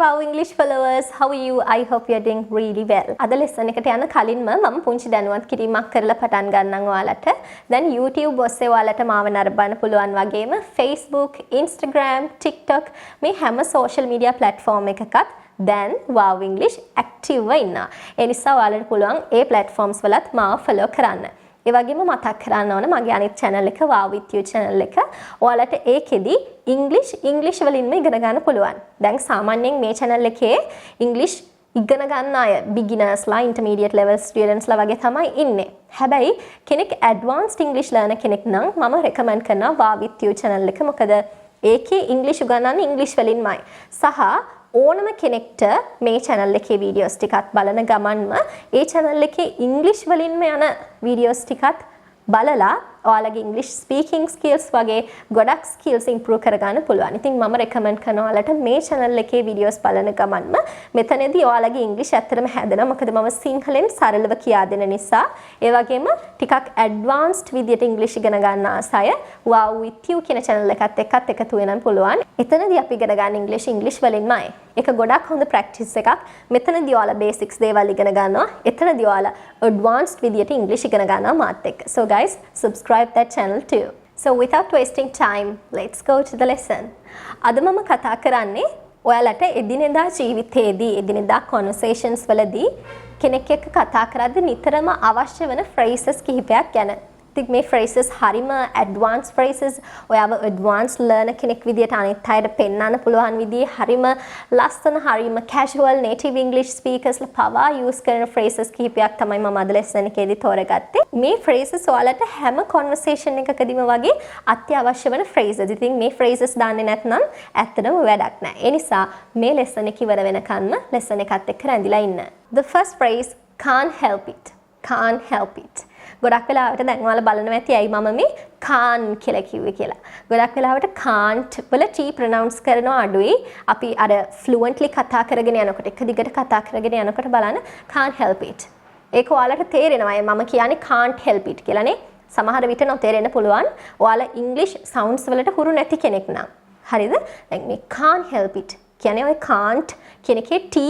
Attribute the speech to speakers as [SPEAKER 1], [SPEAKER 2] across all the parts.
[SPEAKER 1] wow English followers, how are you? I hope you're doing really well. අද lesson එකට යන කලින්ම මම පුංචි දැනුවත් කිරීමක් කරලා පටන් ගන්නම් ඔයාලට. දැන් YouTube ඔස්සේ ඔයාලට මාව නරඹන්න පුළුවන් වගේම Facebook, Instagram, TikTok මේ හැම social media platform එකකත් දැන් wow English active ඉන්නවා. ඒ නිසා ඔයාලට පුළුවන් ඒ platforms වලත් මාව follow කරන්න. ඒ වගේම මතක් කරන්න ඕන මගේ අනිත් channel එක wow with you channel එක. ඔයාලට ඒකෙදි English වලින්ම ඉගෙන ගන්න පුළුවන්. දැන් සාමාන්‍යයෙන් මේ channel එකේ English ඉගෙන ගන්න අය beginners ලා intermediate level students ලා වගේ තමයි ඉන්නේ. හැබැයි කෙනෙක් advanced English learner කෙනෙක් නම් මම recommend කරනවා wow with you channel එක. මොකද ඒකේ English උගන්වන්නේ English වලින්මයි. සහ ඕනම කෙනෙක්ට මේ channel එකේ videos ටිකත් බලන ගමන්ම ඒ channel එකේ English වලින්ම යන videos ටිකත් බලලා ඔයාලගේ English speaking skills වගේ ගොඩක් skills improve කරගන්න පුළුවන්. ඉතින් මම recommend කරනවා ඔයාලට මේ channel එකේ videos බලන ගමන්ම මෙතනදී ඔයාලගේ English ඇත්තටම හැදෙනවා. මොකද මම සිංහලෙන් සරලව කියා දෙන නිසා. ඒ වගේම ටිකක් advanced විදියට English ඉගෙන ගන්න ආසය wow with you කියන channel එකත් එකතු වෙනම පුළුවන්. එතනදී අපි ඉගෙන ගන්න English වලින්මයි. ඒක ගොඩක් හොඳ practice එකක්. මෙතනදී ඔයාලා basics දේවල් ඉගෙන ගන්නවා. එතනදී ඔයාලා advanced විදියට English ඉගෙන ගන්නවා මාත් එක්ක. So guys, subscribe that channel too. So without wasting time, let's go to the lesson. අද මම කතා කරන්නේ ඔයාලට එදිනෙදා ජීවිතයේදී එදිනෙදා conversations වලදී කෙනෙක් එක්ක කතා කරද්දී නිතරම අවශ්‍ය වෙන phrases කිහිපයක් ගැන. ඉතින් මේ phrases හරිම advanced phrases. ඔයාව advanced learner කෙනෙක් විදියට අනිත් අයට පෙන්වන්න පුළුවන් විදිහේ හරිම ලස්සන හරිම casual native English speakers ලා පවා use කරන phrases කිහිපයක් තමයි මම අද lesson එකේදී තෝරගත්තේ. මේ phrases ඔයාලට හැම conversation එකකදීම වගේ අත්‍යවශ්‍ය වෙන phrases. ඉතින් මේ phrases දාන්නේ නැත්නම් ඇත්තටම වැඩක් නැහැ. ඒ නිසා මේ lesson එක ඉවර වෙනකන්ම lesson එකත් එක්ක රැඳිලා ඉන්න. The first phrase, can't help it. Can't help it. ගොඩක් වෙලාවට දැන් ඔයාලා බලනවා ඇති ඇයි මම මේ can't කියලා කිව්වේ කියලා. ගොඩක් වෙලාවට can't වල t pronounce කරනවා අඩුයි. අපි අර fluently කතා කරගෙන යනකොට එක දිගට කතා කරගෙන යනකොට බලන්න can't help it. ඒක ඔයාලට තේරෙනවා මම කියන්නේ can't help it කියලානේ. සමහර විට නොතේරෙන්න පුළුවන්. ඔයාලා English sounds වලට හුරු නැති කෙනෙක් නම්. හරිද? දැන් මේ can't help it කියන්නේ ඔය can't කියන එකේ t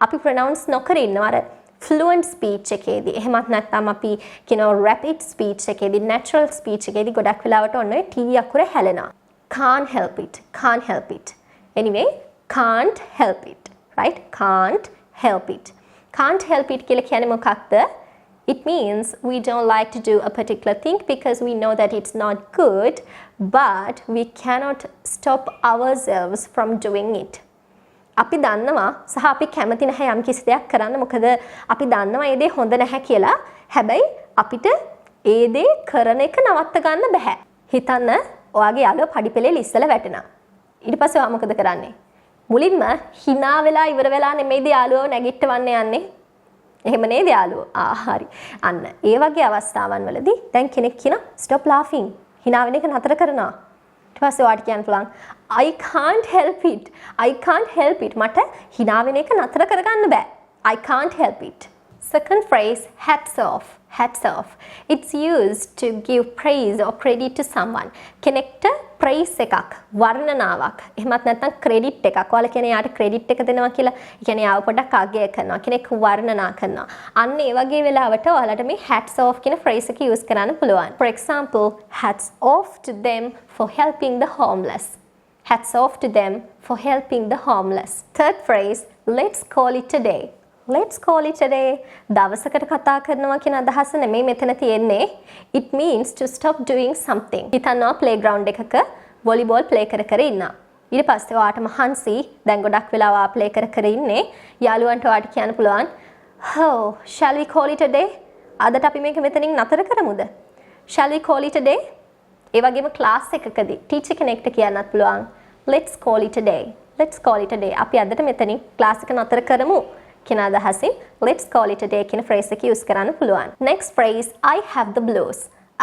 [SPEAKER 1] අපි pronounce නොකර ඉන්නවා. අර fluent speech එකේදී එහෙමත් නැත්නම් අපි කියනවා rapid speech එකේදී natural speech එකේදී ගොඩක් වෙලාවට ඔන්න ඔය t අකුර හැලෙනවා. Can't help it. Can't help it. Anyway, can't help it. Right? Can't help it. Can't help it කියලා කියන්නේ මොකක්ද? It means we don't like to do a particular thing because we know that it's not good, but we cannot stop ourselves from doing it. අපි දන්නවා සහ අපි කැමති නැහැ යම් කිසි දෙයක් කරන්න. මොකද අපි දන්නවා ඒ දේ හොඳ නැහැ කියලා. හැබැයි අපිට ඒ දේ කරන එක නවත්ත ගන්න බෑ. හිතන්න ඔයාගේ යාළුවා පඩිපෙළේ ඉස්සලා වැටෙනවා. ඊට පස්සේ ඔයා මොකද කරන්නේ? මුලින්ම hina වෙලා ඉවර වෙලා නෙමෙයිද යාළුවව නැගිටවන්න යන්නේ. එහෙම නේද යාළුවෝ? හරි. අන්න ඒ වගේ අවස්ථාවන් වලදී දැන් කෙනෙක් කියනවා stop laughing. hina වෙන එක නතර කරනවා. ඊට පස්සේ ඔයාට කියන්න පුළුවන් I can't help it. I can't help it. මට hina වෙන එක නතර කරගන්න බෑ. I can't help it. Second phrase, hats off. Hats off. It's used to give praise or credit to someone. කෙනෙක්ට praise එකක්, වර්ණනාවක්. එහෙමත් නැත්නම් credit එකක්. ඔයාලා කියන්නේ යාට credit එක දෙනවා කියලා. ඒ කියන්නේ යාව පොඩ්ඩක් අගය කරනවා. කෙනෙක් වර්ණනා කරනවා. අන්න ඒ වගේ වෙලාවට ඔයාලට මේ hats off කියන phrase එක use කරන්න පුළුවන්. For example, hats off to them for helping the homeless. Hats off to them for helping the homeless. Third phrase, let's call it a day. Let's call it a day. දවසකට කතා කරනවා කියන අදහස නෙමෙයි මෙතන තියෙන්නේ. It means to stop doing something. හිතන්නවා playground එකක volleyball play කර ඉන්නවා. ඊට පස්සේ ඔයාට මහන්සි දැන් ගොඩක් වෙලාව ආ play කර ඉන්නේ. යාළුවන්ට ඔයාට කියන්න පුළුවන්, "Oh, shall we call it a day?" අදට අපි මේක මෙතනින් නතර කරමුද? Shall we call it a day? ඒ වගේම class එකකදී teacher කෙනෙක්ට කියන්නත් පුළුවන්, "Let's call it a day." Let's call it a day. අපි අදට මෙතනින් class එක නතර කරමු. කියන අදහසින් let's call it a day කියන phrase එක use කරන්න පුළුවන්. Next phrase, I have the blues.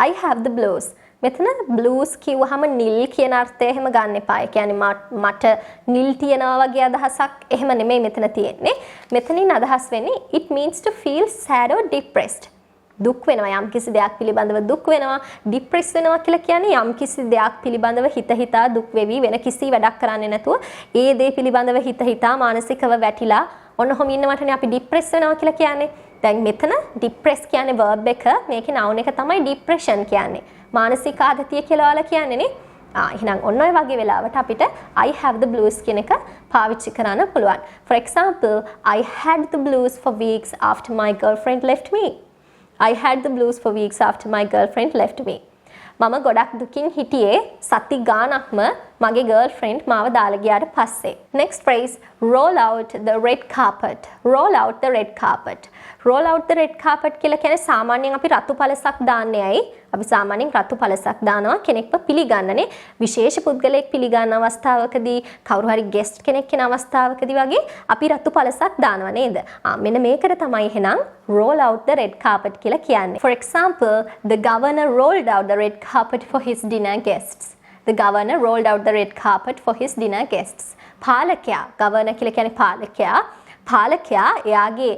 [SPEAKER 1] I have the blues. මෙතන blues කිව්වහම නිල් කියන අර්ථය එහෙම ගන්න එපා. ඒ කියන්නේ මට නිල් තියනවා වගේ අදහසක් එහෙම නෙමෙයි මෙතන තියෙන්නේ. මෙතනින් අදහස් වෙන්නේ it means to feel sad or depressed. දුක් වෙනවා යම්කිසි දෙයක් පිළිබඳව දුක් වෙනවා ડિප්‍රෙස් වෙනවා කියලා කියන්නේ යම්කිසි දෙයක් පිළිබඳව හිතා දුක් වෙවි වෙන කිසි වැඩක් කරන්නේ නැතුව ඒ දේ පිළිබඳව හිතා මානසිකව වැටිලා ඔන්න ඔහොම ඉන්නවටනේ අපි ડિප්‍රෙස් වෙනවා කියලා කියන්නේ. දැන් මෙතන ડિප්‍රෙස් කියන්නේ verb එක මේකේ noun එක තමයි depression කියන්නේ. මානසික ආතතිය කියලා ඔයාලා කියන්නේ නේ. එහෙනම් ඔන්න ඔය වගේ වෙලාවට අපිට I have the blues කියන එක පාවිච්චි කරන්න පුළුවන්. For example, I had the blues for weeks after my girlfriend left me. I had the blues for weeks after my girlfriend left me. මම ගොඩක් දුකින් හිටියේ සති ගාණක්ම මගේ girlfriend මාව දාලා ගියාට පස්සේ. Next phrase, roll out the red carpet. Roll out the red carpet. Roll out the red carpet කියලා කියන්නේ සාමාන්‍යයෙන් අපි රතු පළසක් දාන්නේ ඇයි? අපි සාමාන්‍යයෙන් රතු පළසක් දානවා කෙනෙක්ව පිළිගන්නනේ. විශේෂ පුද්ගලයෙක් පිළිගන්න අවස්ථාවකදී කවුරු හරි guest කෙනෙක් කෙන අවස්ථාවකදී වගේ අපි රතු පළසක් දානවා නේද? මෙන්න මේකට තමයි එහෙනම් roll out the red carpet කියලා කියන්නේ. For example, the governor rolled out the red carpet for his dinner guests. The governor rolled out the red carpet for his dinner guests. පාලකයා, governor කියලා කියන්නේ පාලකයා එයාගේ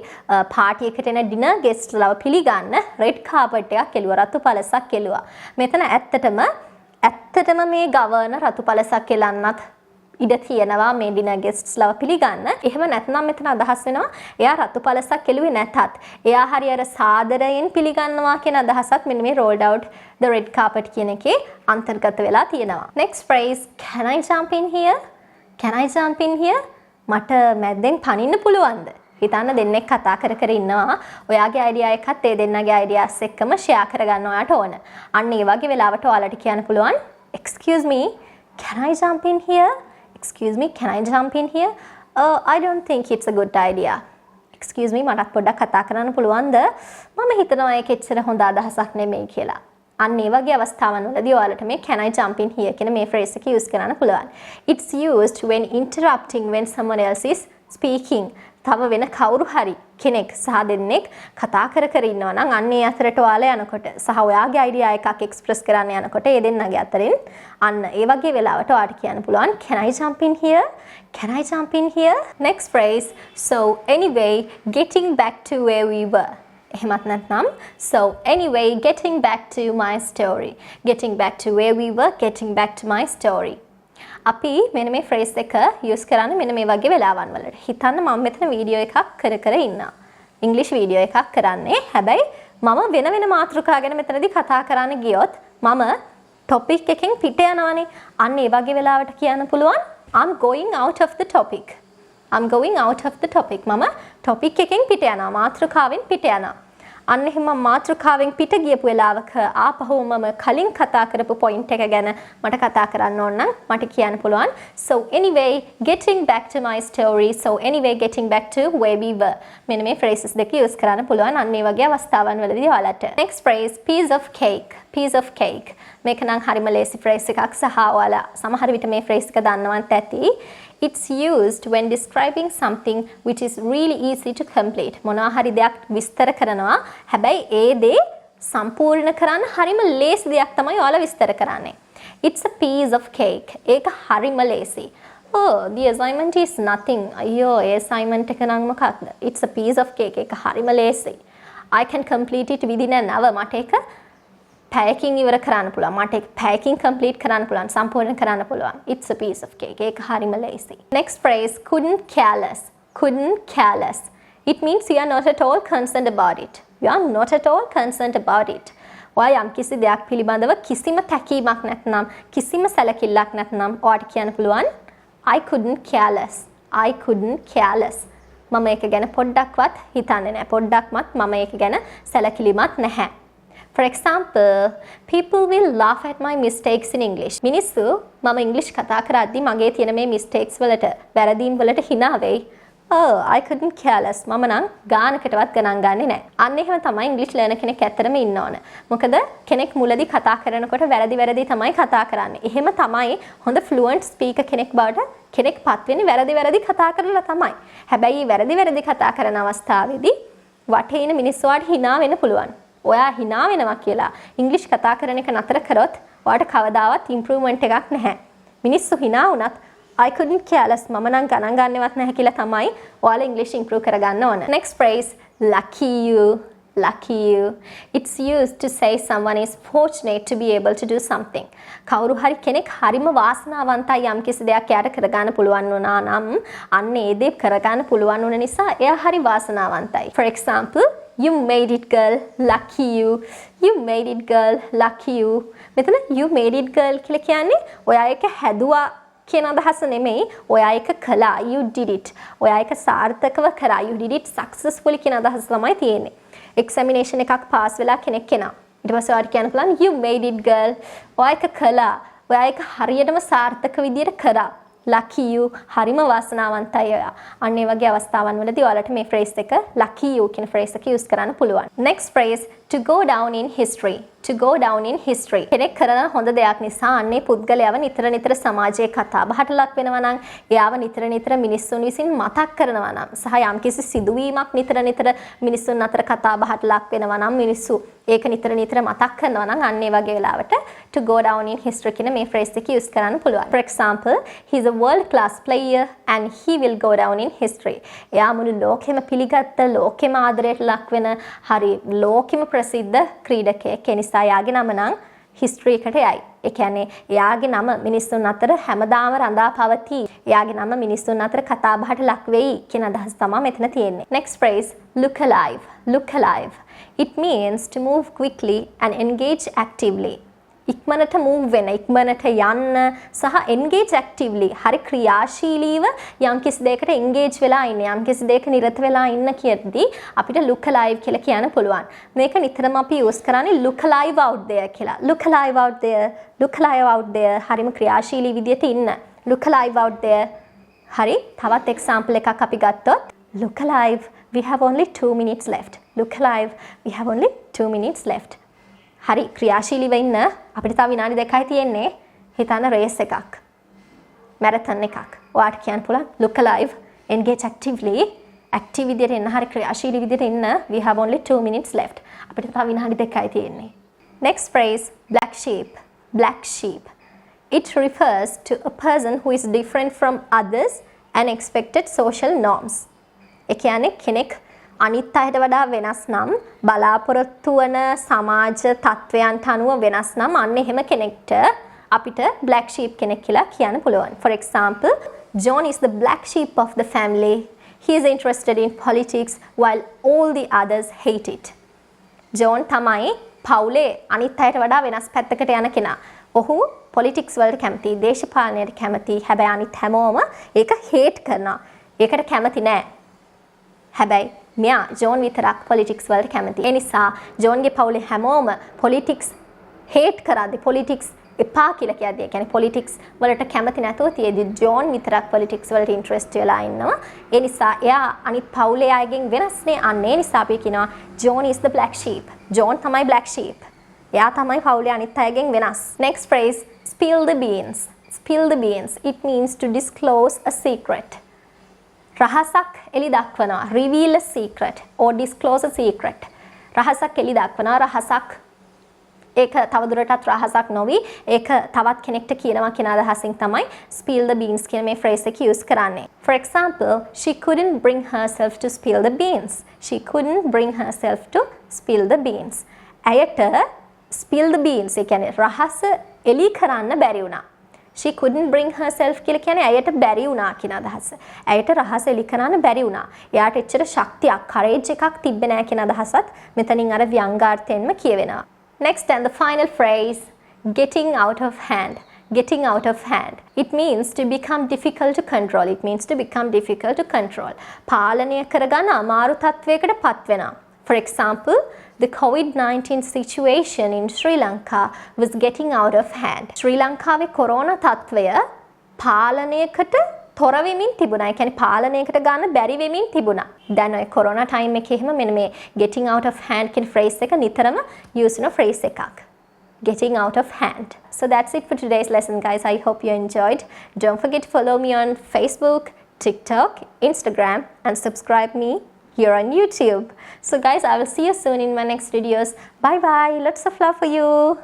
[SPEAKER 1] පාටි එකට එන dinner ගෙස්ට්ලව පිළිගන්න රෙඩ් කාපට් එකක් කෙළුවා රතු පළසක් කෙළුවා. මෙතන ඇත්තටම මේ ගවර්නර් රතු පළසක් කෙලන්නත් ඉඩ තියෙනවා මේ ඩිනර් ගෙස්ට්ස්ලව පිළිගන්න. එහෙම නැත්නම් මෙතන අදහස් වෙනවා එයා රතු පළසක් කෙළුවේ නැතත් එයා හරි අර සාදරයෙන් පිළිගන්නවා කියන අදහසත් මෙන්න මේ rolled out the red carpet කියන එකේ අන්තර්ගත වෙලා තියෙනවා. Next phrase, can I jump in here? Can I jump in here? මට මැද්දෙන් පනින්න පුළුවන්ද? හිතන්න දෙන්නෙක් කතා කර ඉන්නවා. ඔයාගේ අයිඩියා එකත් ඒ දෙන්නගේ අයිඩියාස් එක්කම ෂෙයා කරගන්න ඔයාට ඕන. අන්න ඒ වගේ වෙලාවට ඔයාලට කියන්න පුළුවන් excuse me, can I jump in here? Excuse me, can I jump in here? I don't think it's a good idea. Excuse me, මටත් පොඩ්ඩක් කතා කරන්න පුළුවන්ද? මම හිතනවා ඒක එච්චර හොඳ අදහසක් නෙමෙයි කියලා. අන්න ඒ වගේ අවස්ථාවන් වලදී ඔයාලට මේ can I jump in here කියන මේ phrase එක use කරන්න පුළුවන්. It's used when interrupting when someone else is speaking. තව වෙන කවුරු හරි කෙනෙක් සහ දෙන්නෙක් කතා කර ඉන්නවා නම් අන්න ඒ අතරට ඔයාලා යනකොට සහ ඔයාගේ idea එකක් express කරන්න යනකොට ඒ දෙන්නගේ අතරින් අන්න ඒ වගේ වෙලාවට ඔයාට කියන්න පුළුවන් can I jump in here? Can I jump in here? Next phrase, so anyway, getting back to where we were. එහෙමත් නැත්නම් so anyway, getting back to my story. Getting back to where we were, getting back to my story. අපි මෙන්න මේ phrase එක use කරන්නේ මෙන්න මේ වගේ වෙලාවන් වලට. හිතන්න මම මෙතන වීඩියෝ එකක් කර ඉන්නවා. English වීඩියෝ එකක් කරන්නේ. හැබැයි මම වෙන මාතෘකා ගැන මෙතනදී කතා කරන්න ගියොත් මම topic එකෙන් පිට යනවානේ. අන්න ඒ වගේ වෙලාවට කියන්න පුළුවන් I'm going out of the topic. I'm going out of the topic. මම topic එකෙන් පිට යනවා. මාතෘකාවෙන් පිට යනවා. අන්න එහෙම මාතෘකාවෙන් පිට ගියපු වෙලාවක ආපහු මම කලින් කතා කරපු point එක ගැන මට කතා කරන්න ඕන නම් මට කියන්න පුළුවන් so anyway, getting back to my story. So anyway, getting back to where we were. මෙන්න මේ phrases දෙක use කරන්න පුළුවන් අන්න ඒ වගේ අවස්ථාවන් වලදී ඔයාලට. Next phrase, piece of cake. Piece of cake. මේක නම් හරිම ලේසි phrase එකක් සහ ඔයාලා සමහර විට මේ phrase එක දන්නවත් ඇති. It's used when describing something which is really easy to complete. මොනවා හරි දෙයක් විස්තර කරනවා. හැබැයි ඒ දේ සම්පූර්ණ කරන්න හරිම ලේසි දෙයක් තමයි ඔයාලා විස්තර කරන්නේ. It's a piece of cake. ඒක හරිම ලේසි. Oh, the assignment is nothing. අයියෝ, ඒ assignment එක නම් මොකක්ද? It's a piece of cake. ඒක හරිම ලේසි. I can complete it within an hour. මට ඒක පැයකින් ඉවර කරන්න පුළුවන්. මට ඒක පැයකින් complete කරන්න පුළුවන්. සම්පූර්ණ කරන්න පුළුවන්. It's a piece of cake. ඒක හරිම ලේසි. Next phrase, couldn't care less. Couldn't care less. It means you are not at all concerned about it. You are not at all concerned about it. ඔයා යම් කිසි දෙයක් පිළිබඳව කිසිම තැකීමක් නැත්නම් කිසිම සැලකිල්ලක් නැත්නම් ඔයාට කියන්න පුළුවන් I couldn't care less. I couldn't care less. මම ඒක ගැන පොඩ්ඩක්වත් හිතන්නේ නැහැ. පොඩ්ඩක්වත් මම ඒක ගැන සැලකිලිමත් නැහැ. For example, people will laugh at my mistakes in English. මිනිස්සු මම ඉංග්‍රීසි කතා කරද්දී මගේ තියෙන මේ mistakes වලට වැරදීම් වලට hina වෙයි. Oh, I couldn't care less. මම නම් ගානකටවත් ගණන් ගන්නේ නැහැ. අන්න එහෙම තමයි ඉංග්‍රීසි ලර්නර් කෙනෙක් ඇත්තටම ඉන්න ඕන. මොකද කෙනෙක් මුලදී කතා කරනකොට වැරදි තමයි කතා කරන්නේ. එහෙම තමයි හොඳ fluent speaker කෙනෙක් බවට කෙනෙක්පත් වෙන්නේ වැරදි කතා කරලා තමයි. හැබැයි වැරදි කතා කරන අවස්ථාවේදී වටේ ඉන්න මිනිස්සුන්ට hina වෙන්න පුළුවන්. ඔයා hina වෙනවා කියලා ඉංග්‍රීසි කතා කරන එක නතර කරොත් ඔයාට කවදාවත් ඉම්ප්‍රූව්මන්ට් එකක් නැහැ. මිනිස්සු hina වුණත් I couldn't care less. මම නම් ගණන් ගන්නවත් නැහැ කියලා තමයි ඔයාලා ඉංග්‍රීසි ඉම්ප්‍රූව් කරගන්න ඕන. Next phrase, lucky you. lucky you. It's used to say someone is fortunate to be able to do something. කවුරු හරි කෙනෙක් හරිම වාසනාවන්තයි යම් කිසි දෙයක් එයාට කරගන්න පුළුවන් වුණා නම් අන්න ඒ දේ කරගන්න පුළුවන් වුණ නිසා එයා හරි වාසනාවන්තයි. For example, you made it girl, lucky you. You made it girl, lucky you. මෙතන you made it girl කියලා කියන්නේ ඔයා එක හැදුවා කියන අදහස නෙමෙයි, ඔයා එක කළා, you did it. ඔයා එක සාර්ථකව කරා, you did it successfully කියන අදහස තමයි තියෙන්නේ. examination එකක් පාස් වෙලා කෙනෙක් කෙනා. ඊට පස්සේ ඔයාට කියන්න පුළුවන් you made it girl. ඔයා එක කළා. ඔයා එක හරියටම සාර්ථක විදියට කරා. lucky you. හරිම වාසනාවන්තයි ඔයා. අන්න ඒ වගේ අවස්ථාවන් වලදී ඔයාලට මේ phrase එක lucky you කියන phrase එක use කරන්න පුළුවන්. Next phrase, to go down in history. To go down in history. කෙනෙක් කරන හොඳ දෙයක් නිසා අන්නේ පුද්ගලයාව නිතර නිතර සමාජයේ කතා බහට ලක් වෙනවා නම්, එයාව නිතර නිතර මිනිස්සුන් විසින් මතක් කරනවා නම්, සහ යම්කිසි සිදුවීමක් නිතර නිතර මිනිස්සුන් අතර කතා බහට ලක් වෙනවා නම්, මිනිස්සු ඒක නිතර නිතර මතක් කරනවා නම් අන්න ඒ වගේ වෙලාවට to go down in history කියන මේ phrase එක use කරන්න පුළුවන්. For example, he's a world class player and he will go down in history. එයා මුළු ලෝකෙම පිළිගත්ත, ලෝකෙම ආදරයට ලක් වෙන, හරි ලෝකෙම ප්‍රසිද්ධ ක්‍රීඩකයෙක්. ඒ නිසා එයාගේ නම නම් history එකට යයි. ඒ කියන්නේ එයාගේ නම මිනිස්සුන් අතර හැමදාම රඳා පවතී. එයාගේ නම මිනිස්සුන් අතර කතා බහට ලක් වෙයි කියන අදහස තමයි මෙතන තියෙන්නේ. Next phrase, look alive. Look alive. It means to move quickly and engage actively. ඉක්මනට move වෙන, ඉක්මනට යන්න සහ engage actively හරි ක්‍රියාශීලීව යම් කිසි දෙයකට engage වෙලා ඉන්න, යම් කිසි දෙයක නිරත වෙලා ඉන්න කියද්දී අපිට look alive කියලා කියන්න පුළුවන්. මේක නිතරම අපි use කරන්නේ look alive out there කියලා. Look alive out there, look alive out there. හරිම ක්‍රියාශීලී විදියට ඉන්න. Look alive out there. හරි, තවත් example එකක් අපි ගත්තොත් look alive, we have only 2 minutes left. Look alive, we have only 2 minutes left. හරි ක්‍රියාශීලීව ඉන්න අපිට තව විනාඩි 2යි තියෙන්නේ. හිතන්න රේස් එකක්, මැරතන් එකක්. ඔයාට කියන්න පුළුවන් look alive, engage actively. active විදියට ඉන්න, හරි ක්‍රියාශීලී විදියට ඉන්න. We have only 2 minutes left. අපිට තව විනාඩි 2යි තියෙන්නේ. Next phrase, black sheep. Black sheep. It refers to a person who is different from others and expected social norms. ඒ කියන්නේ කෙනෙක් අනිත් අයට වඩා වෙනස් නම්, බලාපොරොත්තු වන සමාජ තත්වයන්ට අනුව වෙනස් නම් අන්න එහෙම කෙනෙක්ට අපිට black sheep කෙනෙක් කියලා කියන්න පුළුවන්. For example, John is the black sheep of the family. He is interested in politics while all the others hate it. John තමයි පවුලේ අනිත් අයට වඩා වෙනස් පැත්තකට යන කෙනා. ඔහු politics වලට කැමති, දේශපාලනයට කැමති. හැබැයි අනිත් හැමෝම ඒක hate කරනවා. ඒකට කැමති නෑ. හැබැයි මෙයා ජෝන් විතරක් politics වලට කැමති. ඒ නිසා ජෝන්ගේ පවුලේ හැමෝම politics hate කරද්දී, politics එපා කියලා කියද්දී, ඒ කියන්නේ politics වලට කැමති නැතුව තියෙද්දී ජෝන් විතරක් politics වලට interest වෙලා ඉන්නවා. ඒ නිසා එයා අනිත් පවුලේ අයගෙන් වෙනස්නේ. අන්න ඒ නිසා අපි කියනවා John is the black sheep. John තමයි black sheep. එයා තමයි පවුලේ අනිත් අයගෙන් වෙනස්. Next phrase, spill the beans. Spill the beans. It means to disclose a secret. රහසක් එලි දක්වනවා. reveal a secret or disclose a secret. රහසක් එලි දක්වනවා. රහසක් ඒක තවදුරටත් රහසක් නොවි, ඒක තවත් කෙනෙක්ට කියනවා කියන අදහසින් තමයි spill the beans කියන මේ phrase එක use කරන්නේ. For example, she couldn't bring herself to spill the beans. She couldn't bring herself to spill the beans. ඇයට spill the beans ඒ කියන්නේ රහස එලි කරන්න බැරි වුණා. She couldn't bring herself කියලා කියන්නේ ඇයට බැරි වුණා කියන අදහස. ඇයට රහස එලි කරන්න බැරි වුණා. එයාට එච්චර ශක්තියක්, courage එකක් තිබ්බේ නැහැ කියන අදහසත් මෙතනින් අර ව්‍යංගාර්ථයෙන්ම කියවෙනවා. Next and the final phrase, getting out of hand. Getting out of hand. It means to become difficult to control. It means to become difficult to control. පාලනය කරගන්න අමාරු තත්වයකට පත් වෙනවා. For example, the COVID-19 situation in Sri Lanka was getting out of hand. ශ්‍රී ලංකාවේ corona තත්වය පාලනයකට තොර වෙමින් තිබුණා. ඒ කියන්නේ පාලනයකට ගන්න බැරි වෙමින් තිබුණා. දැන් ඔය කොරෝනා ටයිම් එකේ එහෙම මෙන්න මේ getting out of hand කියන phrase එක නිතරම use වෙන phrase එකක්. Getting out of hand. So that's it for today's lesson, guys. I hope you enjoyed. Don't forget to follow me on Facebook, TikTok, Instagram, and subscribe me here on YouTube. So guys, I will see you soon in my next videos. Bye bye. Lots of love for you.